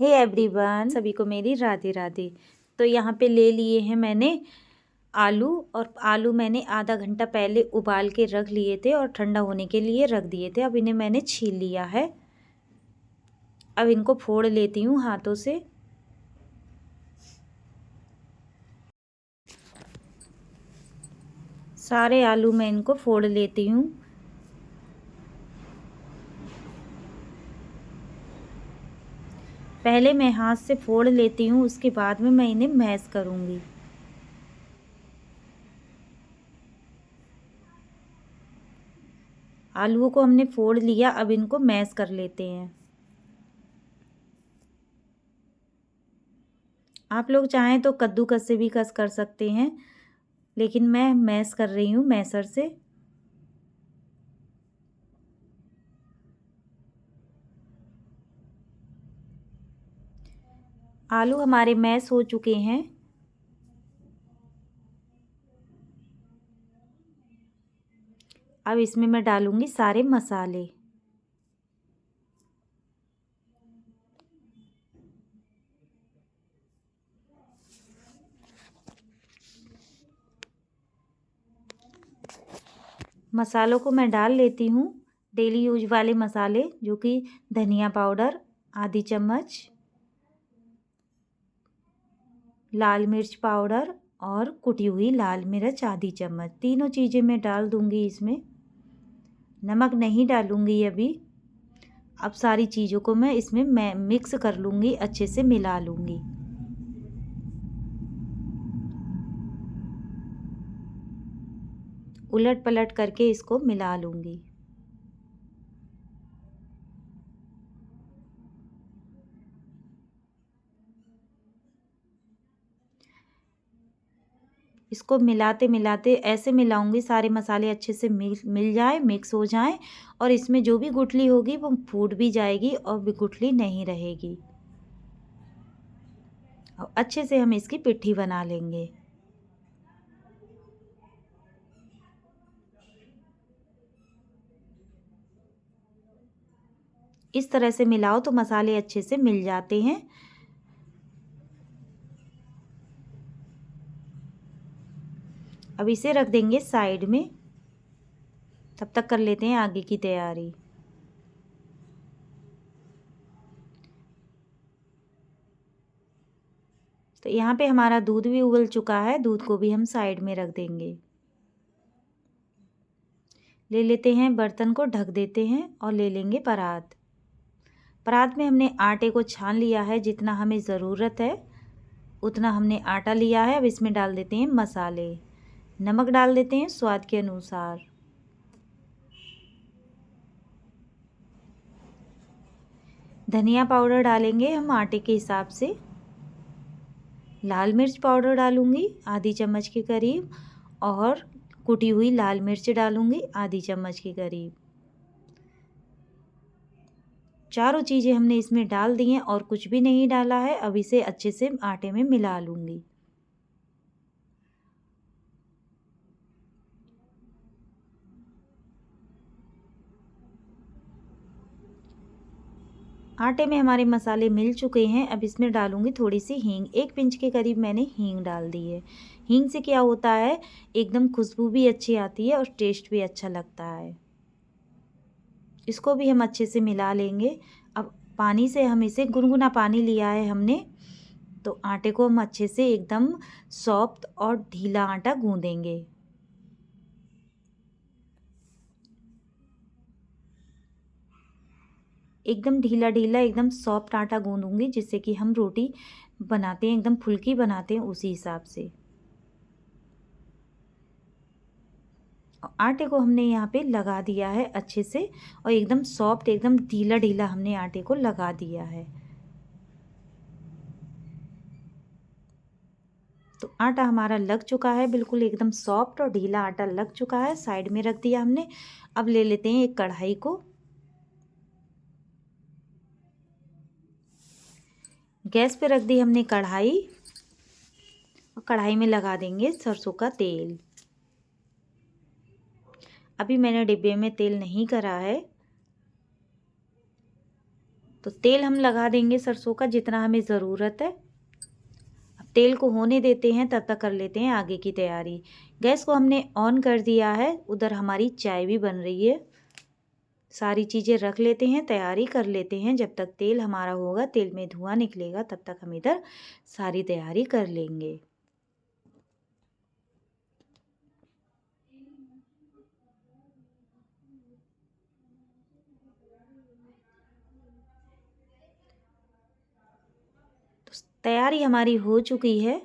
Hey everyone, सभी को मेरी राधे राधे। तो यहाँ पे ले लिए हैं मैंने आलू, और आलू मैंने आधा घंटा पहले उबाल के रख लिए थे और ठंडा होने के लिए रख दिए थे। अब इन्हें मैंने छील लिया है। अब इनको फोड़ लेती हूँ हाथों से। सारे आलू मैं इनको फोड़ लेती हूँ। पहले मैं हाथ से फोड़ लेती हूँ, उसके बाद में मैं इन्हें मैश करूँगी। आलूओं को हमने फोड़ लिया, अब इनको मैश कर लेते हैं। आप लोग चाहें तो कद्दूकस से भी कस कर सकते हैं, लेकिन मैं मैश कर रही हूँ मैसर से। आलू हमारे मैश हो चुके हैं। अब इसमें मैं डालूंगी सारे मसाले। मसालों को मैं डाल लेती हूँ। डेली यूज वाले मसाले, जो कि धनिया पाउडर आधी चम्मच, लाल मिर्च पाउडर और कुटी हुई लाल मिर्च आधी चम्मच। तीनों चीज़ें मैं डाल दूँगी इसमें। नमक नहीं डालूँगी अभी। अब सारी चीज़ों को मैं इसमें मिक्स कर लूँगी, अच्छे से मिला लूँगी। उलट पलट करके इसको मिला लूँगी। इसको मिलाते मिलाते ऐसे मिलाऊंगी, सारे मसाले अच्छे से मिल जाए, मिक्स हो जाएं, और इसमें जो भी गुठली होगी वो फूट भी जाएगी और भी गुठली नहीं रहेगी। और अच्छे से हम इसकी पिट्ठी बना लेंगे। इस तरह से मिलाओ तो मसाले अच्छे से मिल जाते हैं। अब इसे रख देंगे साइड में। तब तक कर लेते हैं आगे की तैयारी। तो यहाँ पे हमारा दूध भी उबल चुका है, दूध को भी हम साइड में रख देंगे। ले लेते हैं बर्तन को, ढक देते हैं और ले लेंगे परात। परात में हमने आटे को छान लिया है, जितना हमें ज़रूरत है उतना हमने आटा लिया है। अब इसमें डाल देते हैं मसाले। नमक डाल देते हैं स्वाद के अनुसार। धनिया पाउडर डालेंगे हम आटे के हिसाब से। लाल मिर्च पाउडर डालूंगी आधी चम्मच के करीब, और कुटी हुई लाल मिर्च डालूंगी आधी चम्मच के करीब। चारों चीज़ें हमने इसमें डाल दी हैं और कुछ भी नहीं डाला है। अब इसे अच्छे से आटे में मिला लूँगी। आटे में हमारे मसाले मिल चुके हैं। अब इसमें डालूंगी थोड़ी सी हींग, 1 पिंच के करीब मैंने हींग डाल दी है। हींग से क्या होता है, एकदम खुशबू भी अच्छी आती है और टेस्ट भी अच्छा लगता है। इसको भी हम अच्छे से मिला लेंगे। अब पानी से हम इसे, गुनगुना पानी लिया है हमने, तो आटे को हम अच्छे से एकदम सॉफ्ट और ढीला आटा गूंदेंगे। एकदम ढीला ढीला, एकदम सॉफ्ट आटा गूंदूंगी, जिससे कि हम रोटी बनाते हैं एकदम फुल्की बनाते हैं उसी हिसाब से। आटे को हमने यहाँ पे लगा दिया है अच्छे से, और एकदम सॉफ्ट, एकदम ढीला ढीला हमने आटे को लगा दिया है। तो आटा हमारा लग चुका है, बिल्कुल एकदम सॉफ्ट और ढीला आटा लग चुका है। साइड में रख दिया हमने। अब ले लेते हैं एक कढ़ाई को। गैस पे रख दी हमने कढ़ाई, और कढ़ाई में लगा देंगे सरसों का तेल। अभी मैंने डिब्बे में तेल नहीं करा है। तो तेल हम लगा देंगे सरसों का जितना हमें ज़रूरत है। अब तेल को होने देते हैं, तब तक कर लेते हैं आगे की तैयारी। गैस को हमने ऑन कर दिया है, उधर हमारी चाय भी बन रही है। सारी चीज़ें रख लेते हैं, तैयारी कर लेते हैं। जब तक तेल हमारा होगा, तेल में धुआं निकलेगा, तब तक हम इधर सारी तैयारी कर लेंगे। तो तैयारी हमारी हो चुकी है।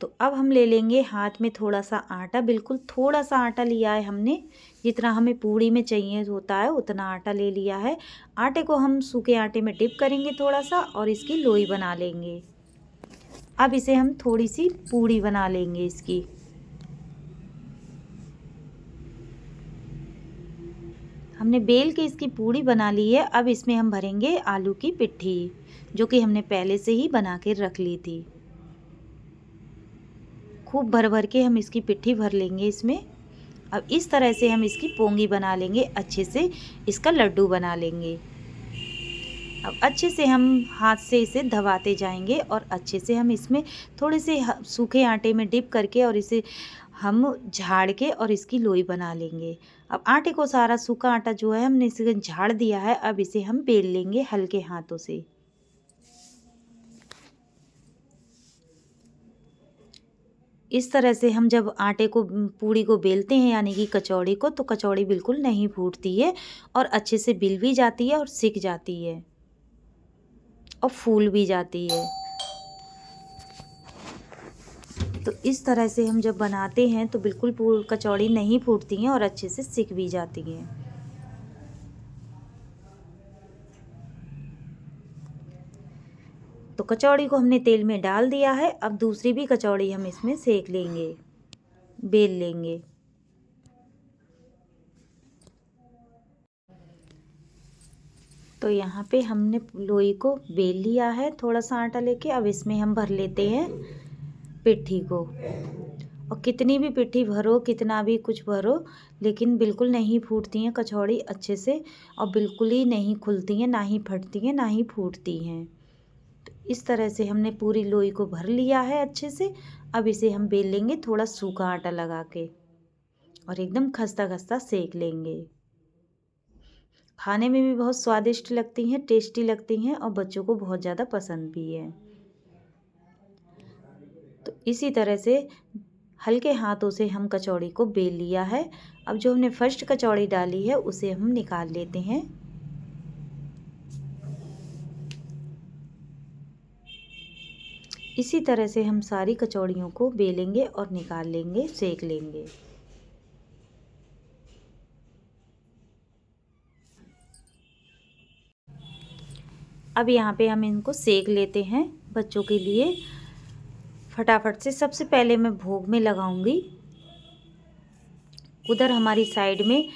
तो अब हम ले लेंगे हाथ में थोड़ा सा आटा, बिल्कुल थोड़ा सा आटा लिया है हमने, जितना हमें पूड़ी में चाहिए होता है उतना आटा ले लिया है। आटे को हम सूखे आटे में डिप करेंगे थोड़ा सा और इसकी लोई बना लेंगे। अब इसे हम थोड़ी सी पूड़ी बना लेंगे इसकी। हमने बेल के इसकी पूड़ी बना ली है। अब इसमें हम भरेंगे आलू की पिट्ठी, जो कि हमने पहले से ही बना के रख ली थी। खूब भर भर के हम इसकी पिट्ठी भर लेंगे इसमें। अब इस तरह से हम इसकी पोंगी बना लेंगे, अच्छे से इसका लड्डू बना लेंगे। अब अच्छे से हम हाथ से इसे दबाते जाएंगे और अच्छे से हम इसमें थोड़े से सूखे आटे में डिप करके और इसे हम झाड़ के और इसकी लोई बना लेंगे। अब आटे को सारा सूखा आटा जो है हमने इसे झाड़ दिया है। अब इसे हम बेल लेंगे हल्के हाथों से। इस तरह से हम जब आटे को पूड़ी को बेलते हैं, यानी कि कचौड़ी को, तो कचौड़ी बिल्कुल नहीं फूटती है और अच्छे से बिल भी जाती है और सिक जाती है और फूल भी जाती है। तो इस तरह से हम जब बनाते हैं तो बिल्कुल कचौड़ी नहीं फूटती हैं और अच्छे से सिक भी जाती हैं। तो कचौड़ी को हमने तेल में डाल दिया है। अब दूसरी भी कचौड़ी हम इसमें सेक लेंगे, बेल लेंगे। तो यहाँ पे हमने लोई को बेल लिया है थोड़ा सा आटा लेके। अब इसमें हम भर लेते हैं पिट्ठी को। और कितनी भी पिट्ठी भरो, कितना भी कुछ भरो, लेकिन बिल्कुल नहीं फूटती हैं कचौड़ी अच्छे से और बिल्कुल ही नहीं खुलती हैं, ना ही फटती हैं, ना ही फूटती हैं। तो इस तरह से हमने पूरी लोई को भर लिया है अच्छे से। अब इसे हम बेल लेंगे थोड़ा सूखा आटा लगा के और एकदम खस्ता खस्ता सेक लेंगे। खाने में भी बहुत स्वादिष्ट लगती हैं, टेस्टी लगती हैं और बच्चों को बहुत ज़्यादा पसंद भी है। तो इसी तरह से हल्के हाथों से हम कचौड़ी को बेल लिया है। अब जो हमने फर्स्ट कचौड़ी डाली है उसे हम निकाल लेते हैं। इसी तरह से हम सारी कचौड़ियों को बेलेंगे और निकाल लेंगे, सेक लेंगे। अब यहाँ पे हम इनको सेक लेते हैं बच्चों के लिए फटाफट से। सबसे पहले मैं भोग में लगाऊंगी उधर हमारी साइड में।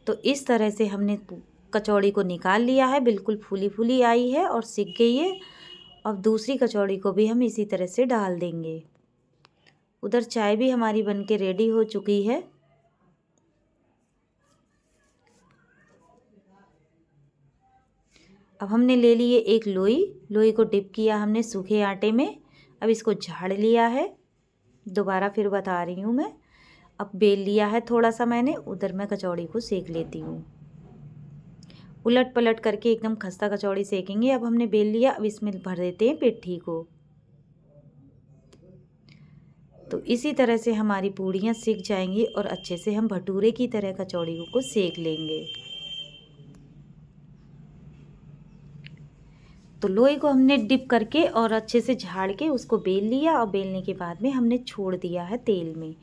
तो इस तरह से हमने कचौड़ी को निकाल लिया है, बिल्कुल फूली फूली आई है और सिक गई है। अब दूसरी कचौड़ी को भी हम इसी तरह से डाल देंगे। उधर चाय भी हमारी बनके रेडी हो चुकी है। अब हमने ले लिए एक लोई, लोई को डिप किया हमने सूखे आटे में। अब इसको झाड़ लिया है, दोबारा फिर बता रही हूँ मैं। अब बेल लिया है थोड़ा सा मैंने, उधर मैं कचौड़ी को सेक लेती हूँ। उलट पलट करके एकदम खस्ता कचौड़ी सेकेंगे। अब हमने बेल लिया, अब इसमें भर देते हैं पिट्ठी को। तो इसी तरह से हमारी पूड़ियाँ सिक जाएंगी और अच्छे से हम भटूरे की तरह कचौड़ियों को सेक लेंगे। तो लोई को हमने डिप करके और अच्छे से झाड़ के उसको बेल लिया और बेलने के बाद में हमने छोड़ दिया है तेल में।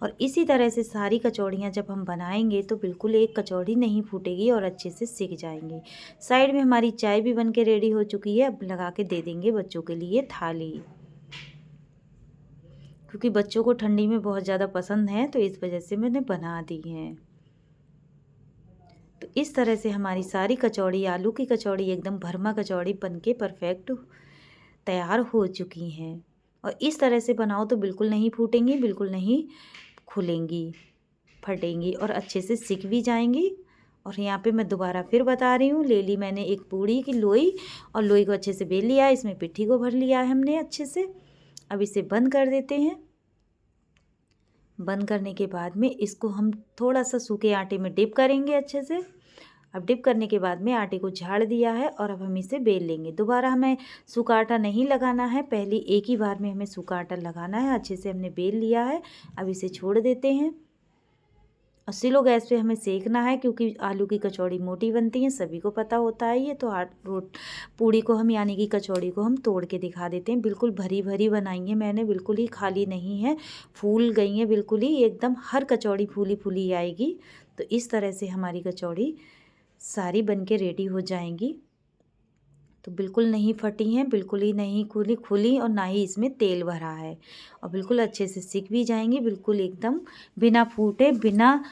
और इसी तरह से सारी कचौड़ियाँ जब हम बनाएंगे तो बिल्कुल एक कचौड़ी नहीं फूटेगी और अच्छे से सिक जाएंगी। साइड में हमारी चाय भी बन के रेडी हो चुकी है। अब लगा के दे देंगे बच्चों के लिए थाली, क्योंकि बच्चों को ठंडी में बहुत ज़्यादा पसंद है, तो इस वजह से मैंने बना दी है। तो इस तरह से हमारी सारी कचौड़ी, आलू की कचौड़ी एकदम भरमा कचौड़ी बनके परफेक्ट तैयार हो चुकी हैं। और इस तरह से बनाओ तो बिल्कुल नहीं फूटेंगी, बिल्कुल नहीं खुलेंगी, फटेंगी और अच्छे से सिक भी जाएंगी और यहाँ पे मैं दोबारा फिर बता रही हूँ, ले ली मैंने एक पूड़ी की लोई और लोई को अच्छे से बेल लिया है। इसमें पिट्ठी को भर लिया है हमने अच्छे से। अब इसे बंद कर देते हैं। बंद करने के बाद में इसको हम थोड़ा सा सूखे आटे में डिप करेंगे अच्छे से। अब डिप करने के बाद में आटे को झाड़ दिया है और अब हम इसे बेल लेंगे। दोबारा हमें सूखा आटा नहीं लगाना है, पहले एक ही बार में हमें सूखा आटा लगाना है। अच्छे से हमने बेल लिया है। अब इसे छोड़ देते हैं और स्लो गैस पे हमें सेकना है, क्योंकि आलू की कचौड़ी मोटी बनती है, सभी को पता होता है ये। तो पूड़ी को हम यानी कि कचौड़ी को हम तोड़ के दिखा देते हैं। बिल्कुल भरी भरी बनाई है मैंने, बिल्कुल ही खाली नहीं है, फूल गई है बिल्कुल ही एकदम। हर कचौड़ी फूली फूली आएगी। तो इस तरह से हमारी कचौड़ी सारी बन के रेडी हो जाएंगी। तो बिल्कुल नहीं फटी हैं, बिल्कुल ही नहीं खुली और ना ही इसमें तेल भरा है, और बिल्कुल अच्छे से सिक भी जाएंगी, बिल्कुल एकदम बिना फूटे बिना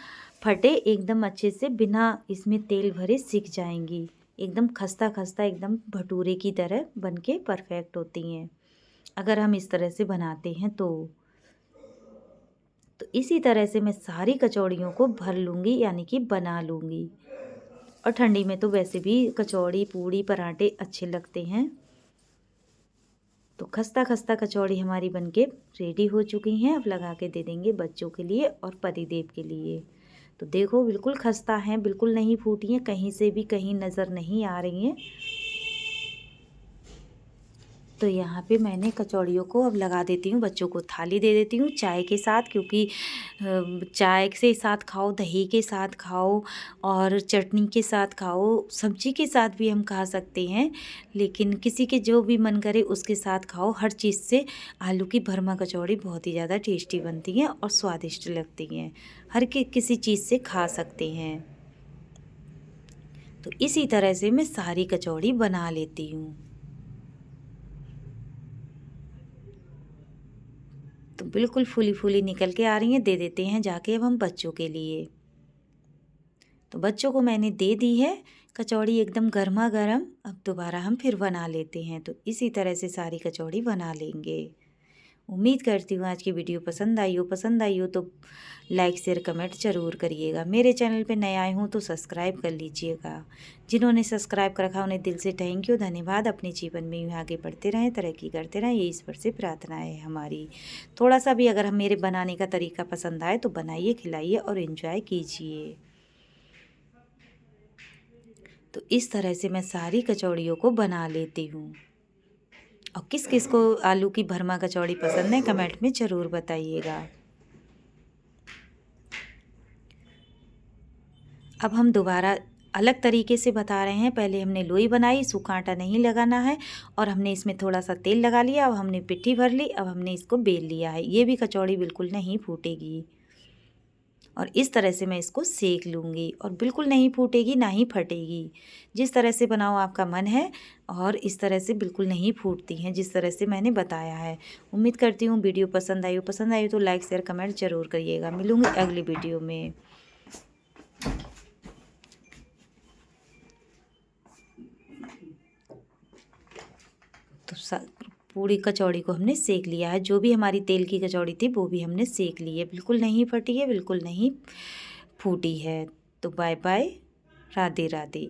फटे एकदम अच्छे से बिना इसमें तेल भरे सिक जाएंगी। एकदम खस्ता खस्ता एकदम भटूरे की तरह बन के परफेक्ट होती हैं अगर हम इस तरह से बनाते हैं तो इसी तरह से मैं सारी कचौड़ियों को भर लूँगी यानी कि बना लूँगी। और ठंडी में तो वैसे भी कचौड़ी पूड़ी पराठे अच्छे लगते हैं। तो खस्ता खस्ता कचौड़ी हमारी बनके रेडी हो चुकी हैं। अब लगा के दे देंगे बच्चों के लिए और पतिदेव के लिए। तो देखो बिल्कुल खस्ता हैं, बिल्कुल नहीं फूटी हैं, कहीं से भी कहीं नज़र नहीं आ रही हैं। तो यहाँ पे मैंने कचौड़ियों को अब लगा देती हूँ, बच्चों को थाली दे देती हूँ चाय के साथ, क्योंकि चाय के साथ खाओ, दही के साथ खाओ और चटनी के साथ खाओ, सब्जी के साथ भी हम खा सकते हैं, लेकिन किसी के जो भी मन करे उसके साथ खाओ। हर चीज़ से आलू की भरमा कचौड़ी बहुत ही ज़्यादा टेस्टी बनती हैं और स्वादिष्ट लगती हैं। हर किसी चीज़ से खा सकते हैं। तो इसी तरह से मैं सारी कचौड़ी बना लेती हूँ। तो बिल्कुल फूली फूली निकल के आ रही हैं। दे देते हैं जाके अब हम बच्चों के लिए। तो बच्चों को मैंने दे दी है कचौड़ी एकदम गर्मा गर्म। अब दोबारा हम फिर बना लेते हैं। तो इसी तरह से सारी कचौड़ी बना लेंगे। उम्मीद करती हूँ आज की वीडियो पसंद आई हो तो लाइक शेयर कमेंट ज़रूर करिएगा। मेरे चैनल पे नए आए हूँ तो सब्सक्राइब कर लीजिएगा। जिन्होंने सब्सक्राइब कर रखा उन्हें दिल से थैंक यू, धन्यवाद। अपने जीवन में यूँ आगे बढ़ते रहें, तरक्की करते रहें, ये ईश्वर से प्रार्थना है हमारी। थोड़ा सा भी अगर हम मेरे बनाने का तरीका पसंद आए तो बनाइए, खिलाइए और इन्जॉय कीजिए। तो इस तरह से मैं सारी कचौड़ियों को बना लेती हूँ। और किस किस को आलू की भरमा कचौड़ी पसंद है कमेंट में ज़रूर बताइएगा। अब हम दोबारा अलग तरीके से बता रहे हैं। पहले हमने लोई बनाई, सूखा आटा नहीं लगाना है, और हमने इसमें थोड़ा सा तेल लगा लिया। अब हमने पिट्ठी भर ली, अब हमने इसको बेल लिया है। ये भी कचौड़ी बिल्कुल नहीं फूटेगी और इस तरह से मैं इसको सेक लूँगी और बिल्कुल नहीं फूटेगी ना ही फटेगी। जिस तरह से बनाओ आपका मन है, और इस तरह से बिल्कुल नहीं फूटती हैं जिस तरह से मैंने बताया है। उम्मीद करती हूँ वीडियो पसंद आई हो तो लाइक शेयर कमेंट ज़रूर करिएगा। मिलूँगी अगली वीडियो में। तो पूरी कचौड़ी को हमने सेक लिया है। जो भी हमारी तेल की कचौड़ी थी वो भी हमने सेक ली है। बिल्कुल नहीं फटी है, बिल्कुल नहीं फूटी है। तो बाय बाय, राधे राधे।